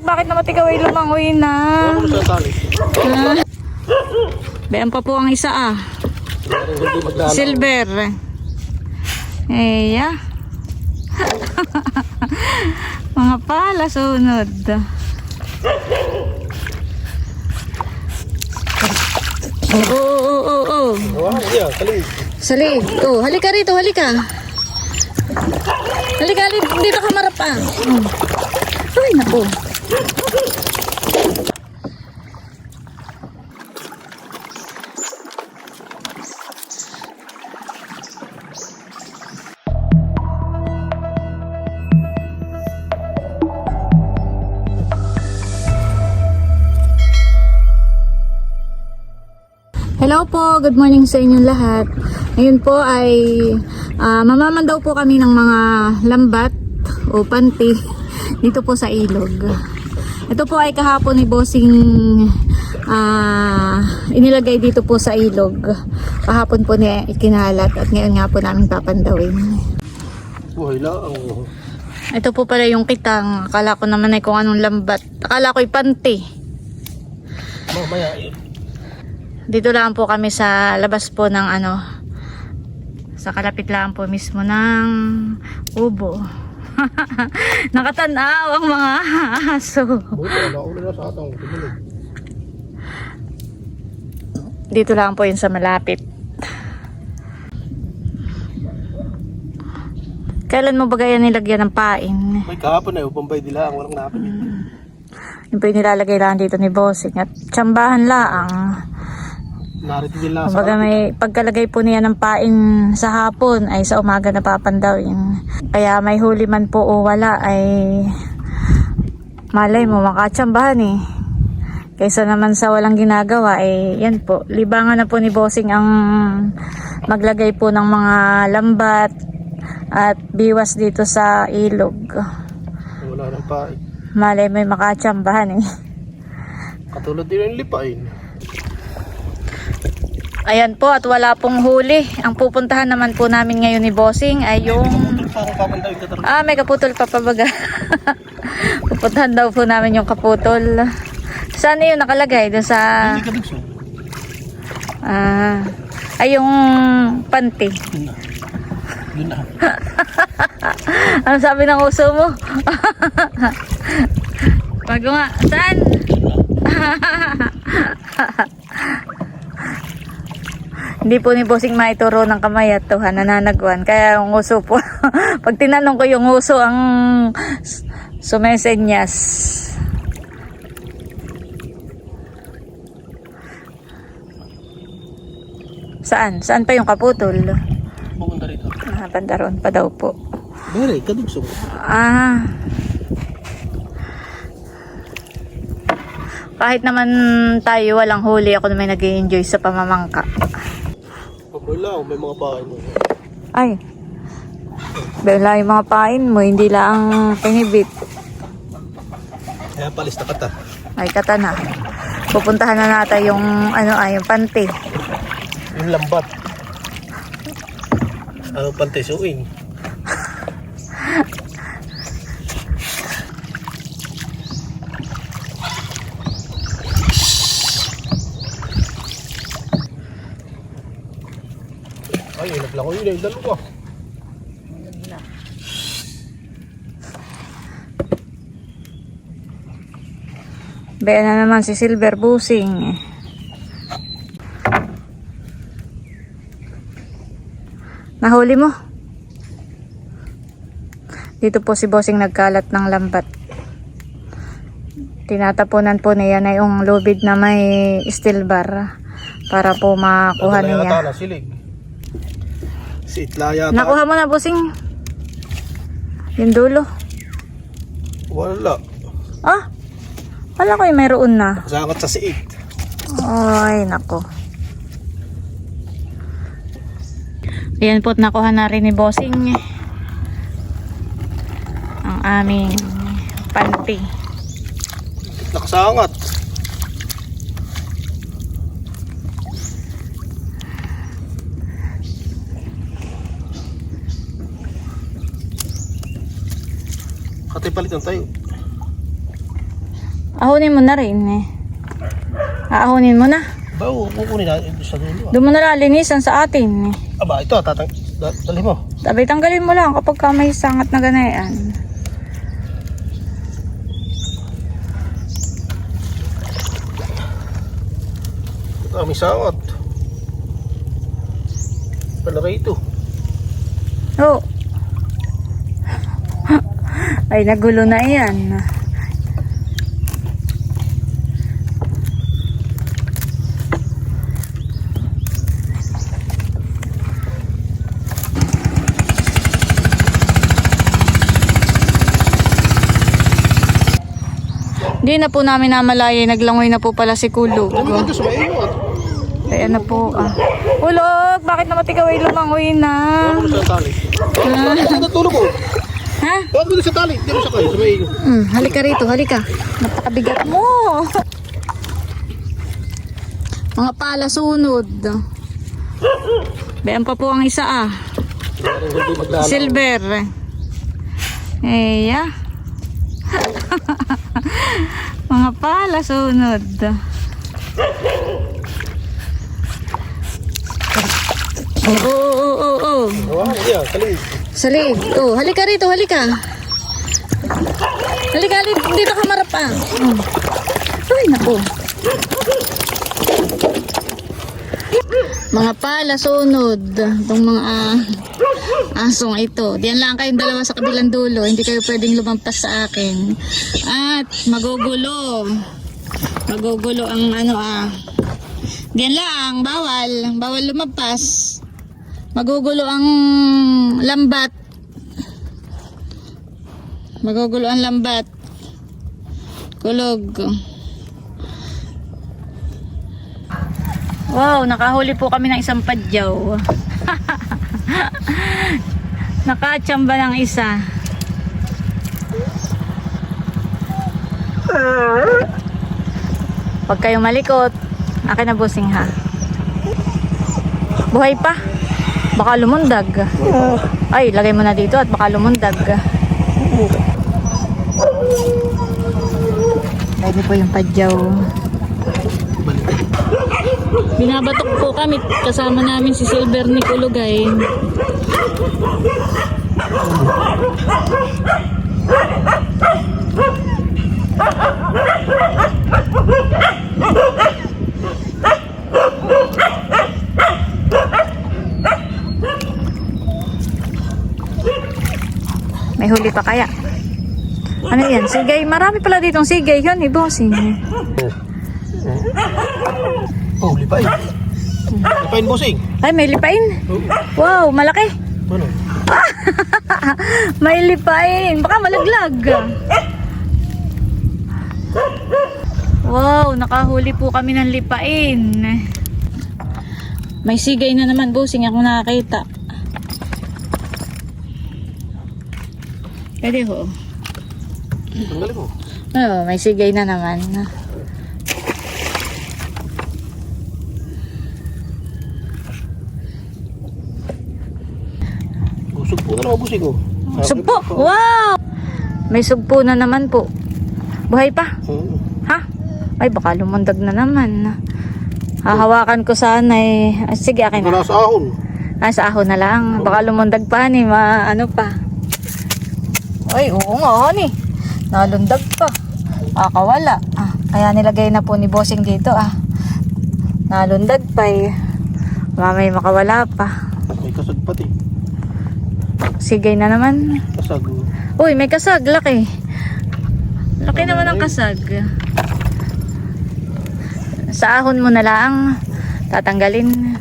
bakit naman ikaw ay lumangoy na? Ano sa tali? Bayan pa po ang isa ah. Hindi maglalaw. Silver. Eya. Mga pala sunod. Oo. Wow, yeah, kalig. Salig. Oh, halika rito, halika. Halika, dito ka marap ah. Ay, naku. Hello po, good morning sa inyong lahat. Ngayon po ay mamamandaw po kami ng mga lambat o panty dito po sa ilog. Ito po ay kahapon ni Bossing inilagay dito po sa ilog. Kahapon po niya ikinalat at ngayon nga po namin papandawin. Buhay lang. Ito po pala yung kitang. Akala ko naman ay kung anong lambat. Akala ko ay panty. Mamaya yun. Dito lang po kami sa labas po ng sa kalapit lang po mismo ng ubo. Nakatanaw ang mga aso. Buhay, nauna na sa atang. Dito lang po yun sa malapit. Kailan mo ba yan nilagyan ng pain? May kahapon na, upambay nila, walang napin. Yung po yung nilalagay lang dito ni Bossing at tsambahan laang. Narito din lang sa Kumbaga may pagkalagay po niya ng pain sa hapon ay sa umaga na papandawin. Kaya may huli man po o wala ay malay mo makatsambahan eh. Kaysa naman sa walang ginagawa eh yan po. Libangan na po ni Bossing ang maglagay po ng mga lambat at biwas dito sa ilog. wala nang pain. Malay mo makatsambahan eh. Katulad din yung lipain. Ayan po at wala pong huli. Ang pupuntahan naman po namin ngayon ni Bossing ay yung... Parang papandawin ka talaga. may kaputol pa pabaga. Pupuntahan daw po namin yung kaputol. Saan yun nakalagay? Doon sa... Hindi ka dugso. Ay yung panty. Yun na. Ano sabi ng uso mo? Bago nga. Saan? Hindi po ni Bossing maituro ng kamay at tuhan nananagwan. Kaya yung uso po. Pag tinanong ko yung uso ang sumesenyas. Saan? Saan pa yung kaputol? Pupunta rito. Bandaron pa daw po. Bere, kadugso. Kahit naman tayo walang huli, ako na may nag-i-enjoy sa pamamangka. Wala, may mga pain mo. Ay, bala yung mga pain mo, hindi lang pinibit. Kaya palis na kata. Ay, kata na. Pupuntahan na natin yung, yung panty. Yung lambat. Ano pantay suing? Ay, inap lang ko yun. Yung dalawa. Bayan na naman si Silver Bossing. Nahuli mo? Dito po si Bossing nagkalat ng lambat. Tinatapunan po niya na yung lubid na may steel bar para po makuha niya. Silig. Si Itla yata. Nakuha mo na, Bossing? Yung dulo. Wala. Wala ko yung mayroon na. Sangat sa siit. Ay, nako. Ayan po, nakuha na rin ni Bossing ang aming panty. Nakasangat. Katay palitan tayo. Ahonin mo na rin eh. Aahonin mo na. Ba, kukunin na sa dulo. Doon mo na lalinisan sa atin eh. Aba, ito, dali mo. Sabi, tanggalin mo lang kapag ka may sangat na ganayan. May sangat. Palaki ito. Oh. Ay, nagulo na yan. Hindi na po namin namalaya, naglangoy na po pala si Kulog. Ano ka sa bayo mo? Kaya na po Kulog, bakit naman ikaw ay lumangoy na? Ano mo sa tali? Ano natulog ko? Ha? Ano mo sa tali? Hindi mo sa kayo, sa bayo. Halika rito, halika. Napakabigat mo. Mga pala sunod. Bayan pa po ang isa Silver. Eya. Mga pala sunod. Oo. Wow, yan, kaling. Salig. Oh, halika rito, halika. Halika, dito ka marap ah. Ay, naku. Mga pala sunod. Itong mga asong ito. Diyan lang kayong dalawa sa kabilang dulo. Hindi kayo pwedeng lumampas sa akin. At magugulo. Magugulo ang Diyan lang, bawal. Bawal lumampas. Magugulo ang lambat. Magugulo ang lambat. Kulog. Wow, nakahuli po kami ng isang padyaw. Nakachamba ng isa. Huwag kayong malikot. Akin na busing ha. Buhay pa. Baka lumundag. Ay, lagay mo na dito at baka lumundag. Pwede po yung padyaw. Binabatok po kami. Kasama namin si Silver ni Kulugay. May huli pa kaya? Ano yan? Sigay. Marami pala ditong sigay. Yun, bossing. Oh, lipain. Lipain, busing. Ay, may lipain. Wow, malaki. Ano? May lipain. Baka malaglag. Wow, nakahuli po kami ng lipain. May sigay na naman, bossing. Ako nakakita. Pwede ho. Tanggalin mo. Oh, may sigay na naman. Sugpo na naman, busing ko. Sugpo! Wow! May sugpo na naman po. Buhay pa? Ha? Ay, baka lumundag na naman. Hahawakan ko sana eh. Sige, akin na. Wala sa ahon. Sa ahon na lang. Baka lumundag pa ni ano pa. Ay, oo nga ni. Nalundag pa. Akawala. Kaya nilagay na po ni bossing dito Nalundag pa eh. Mamay makawala pa. May kasag pati. Sigay na naman. Kasag. Uy, may kasag. Laki. Laki naman ang kasag. Sa ahon mo na lang. Tatanggalin.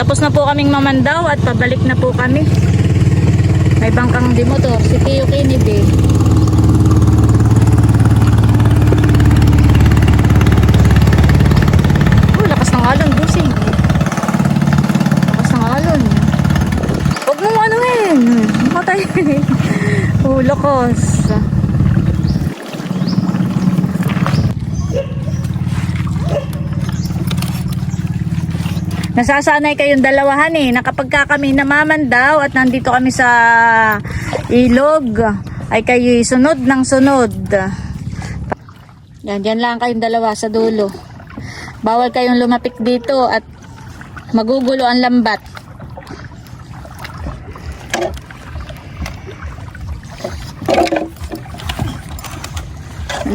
Tapos na po kaming mamandaw at pabalik na po kami. May bangkang di motor. Si Tio Kennedy. Lakas ng alon, busing. Lakas ng alon. Huwag mo anuhin. Matay. Lakas. Nasasanay kayong dalawahan eh, na kapag ka kami namamandaw at nandito kami sa ilog, ay kayo sunod ng sunod. Yan, dyan lang kayong dalawa sa dulo. Bawal kayong lumapit dito at magugulo ang lambat.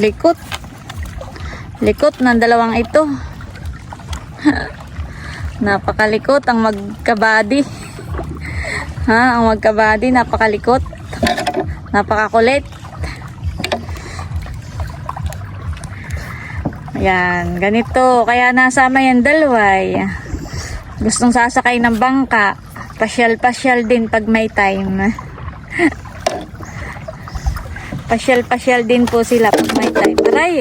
Likot. Likot ng dalawang ito. Napakalikot ang magkabady. Ha, ang magkabady, napakalikot. Napakakulit. Ayan, ganito. Kaya nasama yan dalaway. Gustong sasakay ng bangka. Pasyal-pasyal din pag may time. Pasyal-pasyal din po sila pag may time. Aray.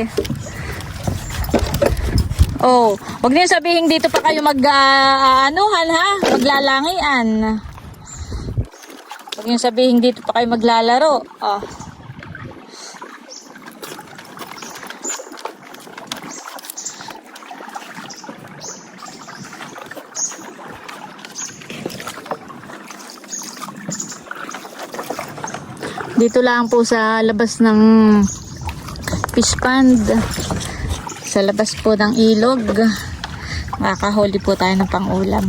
Oh, wag niyo sabihin dito pa kayo anuhan ha, maglalangian. Wag niyo sabihin dito pa kayo maglalaro. Oh. Dito lang po sa labas ng fish pond. Sa labas po ng ilog. Makakahuli po tayo ng pang-ulam.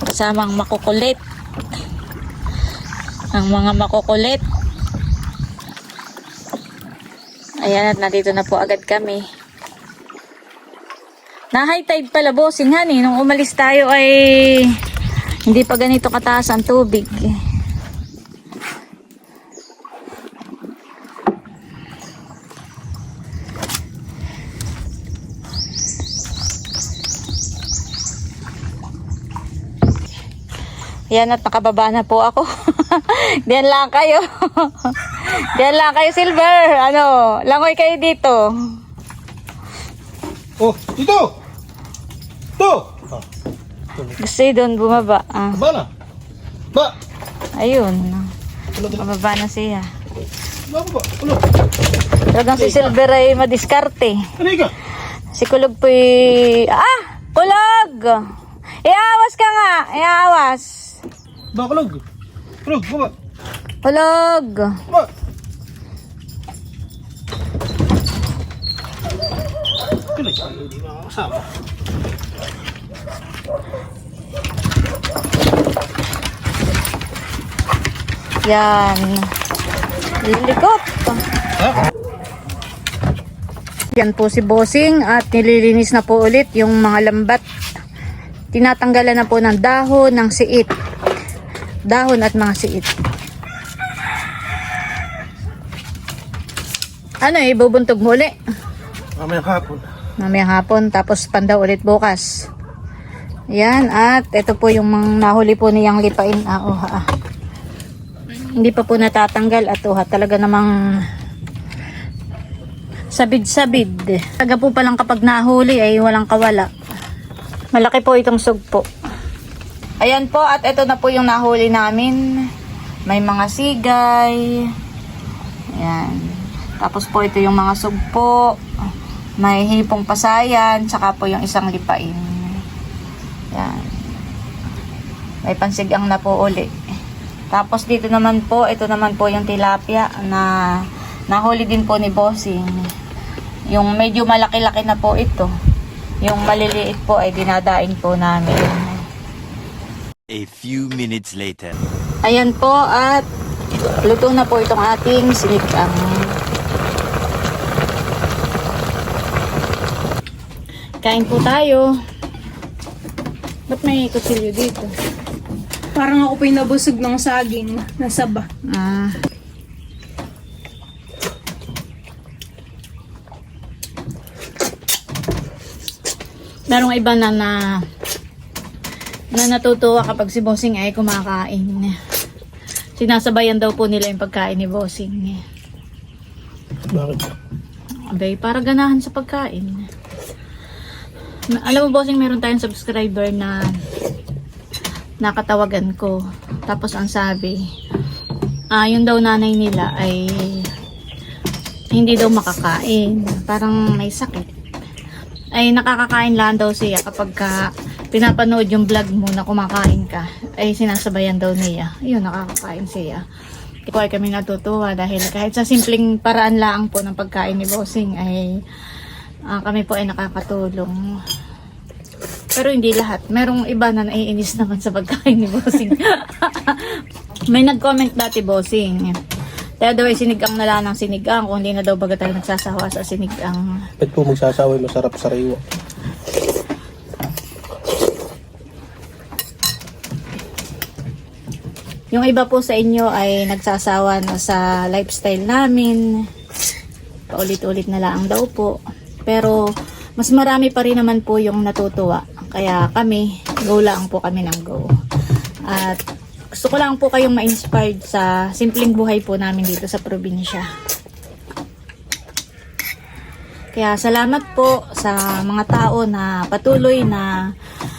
Kasama ang makukulit. Ang mga makukulit. Ayan, at nandito na po agad kami. Na high tide pala, bossing, honey. Nung umalis tayo ay hindi pa ganito kataas ang tubig. Yan, at nakababa na po ako. Diyan lang kayo. Diyan lang kayo, Silver. Ano, langoy kayo dito. Oh, dito! Ito! Ah, Gusto yun doon bumaba. Ah. ba na? Ba! Ayun. Bumaba na siya. Ba, ba, ulo. Talagang si Silver ay madiskarte. Ano ka? Si Kulog po'y... Ah! Kulog! Iawas ka nga! Iawas! Ba, kulog. Kulog, baba. Kulog! Ba! Kulog, hindi makakasama. Yan. Lilikot. Ha? Yan po si Bossing at nililinis na po ulit yung mga lambat. Tinatanggalan na po ng dahon, ng siit. Dahon at mga siit. Ano eh, bubuntog mo ulit? Mamayang hapon. Mamayang hapon, tapos pandaw ulit bukas. Yan, at ito po yung mga nahuli po niyang lipain. Hindi pa po natatanggal at talaga namang sabid-sabid. Taga po palang kapag nahuli ay walang kawala. Malaki po itong sugpo. Ayan po, at ito na po yung nahuli namin. May mga sigay. Ayan. Tapos po ito yung mga sugpo. May hipong pasayan. Tsaka po yung isang lipain. Ayan. May pansigang na po uli. Tapos dito naman po, ito naman po yung tilapia na nahuli din po ni Bossing. Yung medyo malaki-laki na po ito. Yung maliliit po ay dinadaing po namin. A few minutes later. Ayan po, at luto na po itong ating sinigang. Kain po tayo. Ba't may kutsilyo dito? Parang ako po'y nabusog ng saging na saba. Ah. Merong iba na natutuwa kapag si Bossing ay kumakain. Sinasabayan daw po nila yung pagkain ni Bossing. Bakit? Abay, para ganahan sa pagkain. Alam mo, Bossing, meron tayong subscriber na nakatawagan ko. Tapos ang sabi, yung daw nanay nila ay hindi daw makakain. Parang may sakit. ay nakakakain lang daw siya kapag pinapanood yung vlog mo na kumakain ka, ay sinasabayan daw niya. Yun, nakakakain siya. Ikaw ay kami natutuwa dahil kahit sa simpleng paraan lang po ng pagkain ni Bossing ay kami po ay nakakatulong. Pero hindi lahat. Merong iba na naiinis naman sa pagkain ni Bossing. May nag-comment dati, Bossing. Kaya daw ay sinigang na lang ng sinigang kung hindi na daw baga tayo nagsasawa sa sinigang. Ba't po magsasaway masarap sa riwa? Yung iba po sa inyo ay nagsasawa na sa lifestyle namin. Paulit-ulit na lang daw po. Pero mas marami pa rin naman po yung natutuwa. Kaya kami, go lang po kami ng go. At gusto ko lang po kayong ma-inspired sa simpleng buhay po namin dito sa probinsya. Kaya salamat po sa mga tao na patuloy na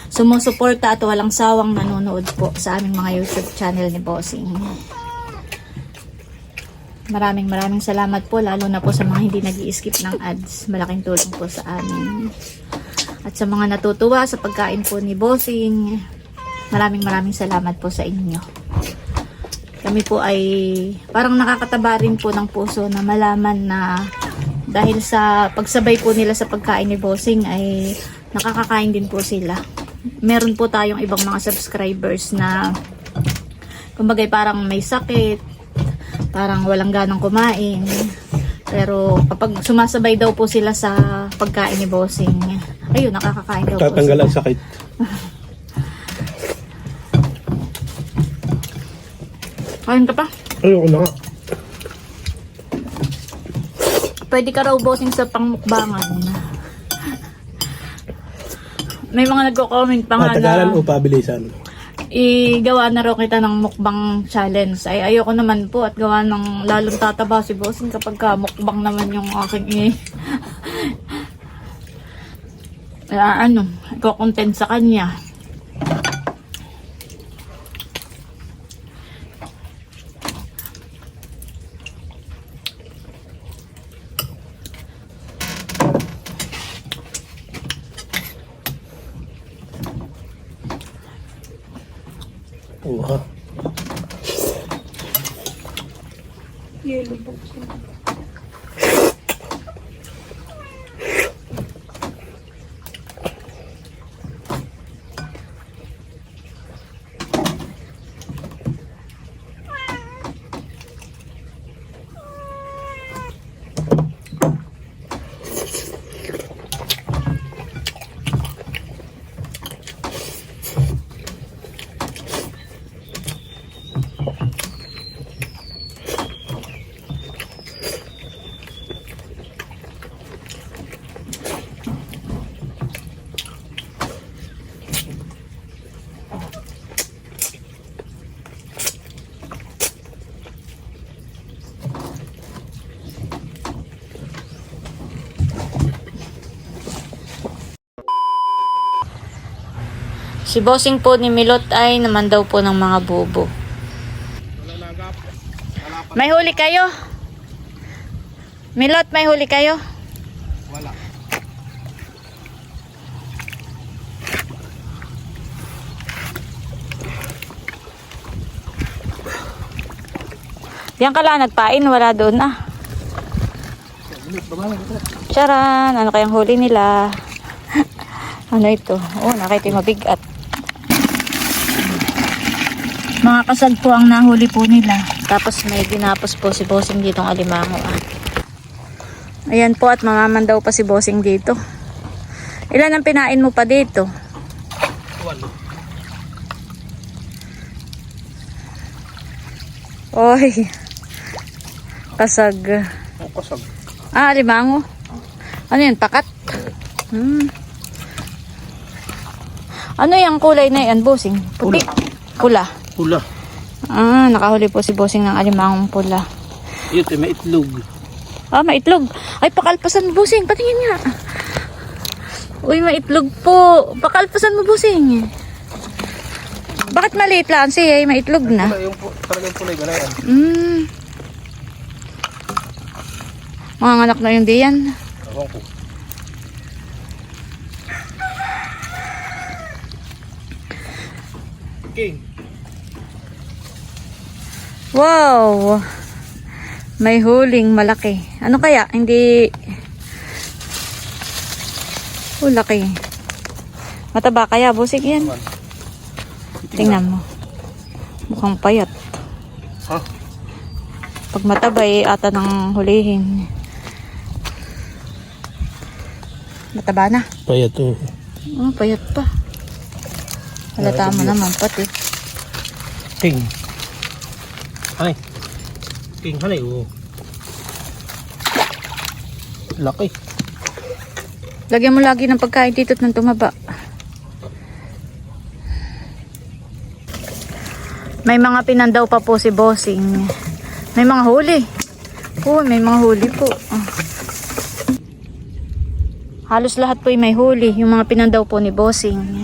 sumusuporta at walang sawang nanonood po sa aming mga YouTube channel ni Bossing. Maraming salamat po, lalo na po sa mga hindi nag-i-skip ng ads. Malaking tulong po sa amin. At sa mga natutuwa sa pagkain po ni Bossing, maraming salamat po sa inyo. Kami po ay parang nakakataba rin po ng puso na malaman na dahil sa pagsabay po nila sa pagkain ni Bossing ay nakakakain din po sila. Meron po tayong ibang mga subscribers na kumbaga parang may sakit, parang walang ganang kumain. Pero kapag sumasabay daw po sila sa pagkain ni Bossing, ayun, nakakakain daw po sila. Tatanggal ang sakit. Kain ka pa? Ayoko na nga. Pwede ka raw, Bossing, sa pangmukbangan. May mga nagko-comment pa nga Matagalan na o pabilisan? igawa na raw kita ng mukbang challenge. Ay ayoko naman po at gawa ng lalong tataba si Bossing kapag mukbang naman yung aking iko-content sa kanya. Oo ha. Yellow box. Si Bossing po ni Milot ay naman daw po ng mga bubo. May huli kayo? Milot, may huli kayo? Wala. Diyan ka lang nagpain, wala doon ah. Charan, ano kayang huli nila? Ano ito? Oh, nakita yung mabigat. Mga kasag po ang nahuli po nila. Tapos may ginapos po si Bossing dito ng alimango. Ayan po at mamaman daw pa si Bossing dito. Ilan ang pinain mo pa dito? Wala. Oy. Kasag. Ang kasag. Alimango. Ano yun? Pakat? Ano yung kulay na yan, Bossing? Puti? Pula. Pula. Nakahuli po si Bossing ng alimangong pula. Ito, may itlog. May itlog. Ay, pakalpasan mo, Bossing. Patingin nga. Uy, may itlog po. Pakalpasan mo, Bossing. Bakit maliit lang siya? May itlog na. Talagang pulay, galayan. Mga anak na yung diyan. Ewan ko. King. Wow! May huling malaki. Ano kaya? Hindi... Oh, laki. Mataba kaya, Bossing yan. Tingnan mo. Mukhang payat. Ha? Pag mataba ata ng hulihin. Mataba na. Payat to. Oh, payat pa. Halata mo naman pati. King. Ay. King, hanay. Laki. Lagyan mo lagi ng pagkain dito at nang tumaba. May mga pinandaw pa po si Bossing. May mga huli. Oh, may mga huli po. Oh. Halos lahat po ay may huli. Yung mga pinandaw po ni Bossing.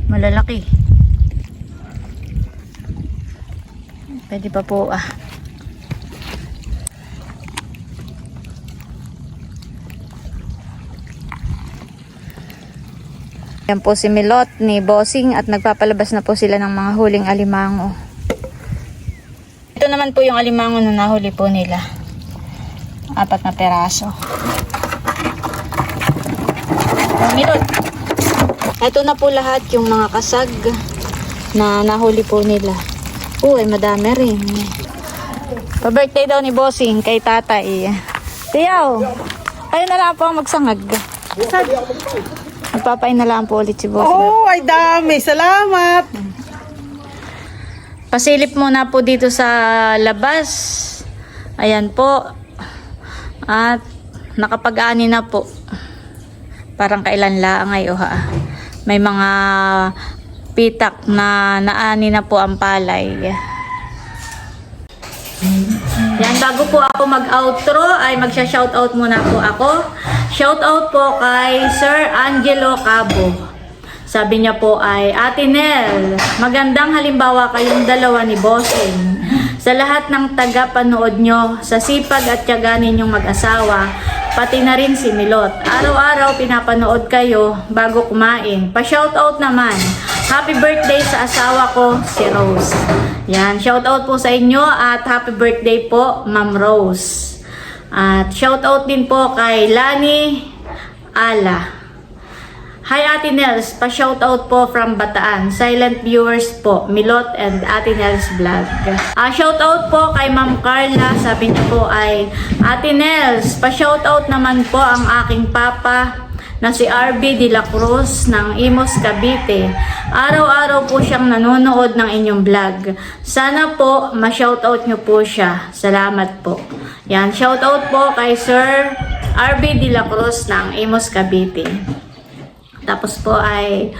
Malalaki. Pwede pa po Yan po si Milot ni Bossing at nagpapalabas na po sila ng mga huling alimango. Ito naman po yung alimango na nahuli po nila. 4 na peraso. Milot. Ito na po lahat yung mga kasag na nahuli po nila. Uy, madami rin. Pa-birthday daw ni Bossing kay tatay. Tiyaw, kayo na lang po ang magsangag. Magpapain na lang po ulit si Bossing. Oh, ay dami. Salamat. Pasilip muna po dito sa labas. Ayan po. At nakapag-ani na po. Parang kailan lang ay may mga pitak na naani na po ang palay. Yan, bago po ako mag-outro ay magsha-shoutout muna po ako. Shoutout po kay Sir Angelo Cabo. Sabi niya po ay, Ate Nel, magandang halimbawa kayong dalawa ni Bossing. Sa lahat ng taga-panood nyo, sa sipag at tiyaga ninyong mag-asawa, pati na rin si Milot. Araw-araw pinapanood kayo bago kumain. Pa-shoutout naman. Happy birthday sa asawa ko, si Rose. Yan, shoutout po sa inyo at happy birthday po, Ma'am Rose. At shoutout din po kay Lani Ala. Hi Ate Nels, pa-shoutout po from Bataan. Silent viewers po, Milot and Ate Nels Vlog. Shoutout po kay Ma'am Carla, sabi niya po ay, Ate Nels, pa-shoutout naman po ang aking papa na si RB de la Cruz ng Imos, Cavite. Araw-araw po siyang nanonood ng inyong vlog. Sana po ma-shoutout niyo po siya. Salamat po. Yan, shoutout po kay Sir RB de la Cruz ng Imos, Cavite. Tapos po ay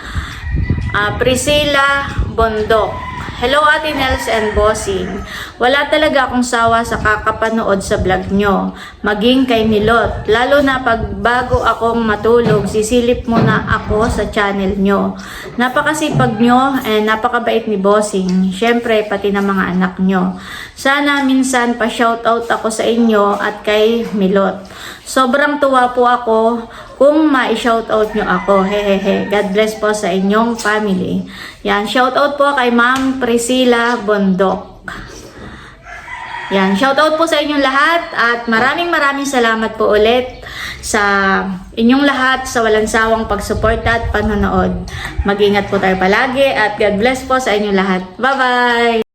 Priscilla Bondok. Hello Ate Nels and Bossing. Wala talaga akong sawa sa kakapanood sa vlog nyo. Maging kay Milot. Lalo na pag bago akong matulog, sisilip muna ako sa channel nyo. Napakasipag nyo and napakabait ni Bossing. Syempre pati na mga anak nyo. Sana minsan pa-shoutout ako sa inyo at kay Milot. Sobrang tuwa po ako kung ma-shoutout nyo ako. Hehehe. God bless po sa inyong family. Yan. Shoutout po kay Ma'am Priscilla Bondok. Yan. Shoutout po sa inyong lahat at maraming salamat po ulit sa inyong lahat sa walang sawang pagsuporta at panonood. Mag-ingat po tayo palagi at God bless po sa inyong lahat. Bye-bye!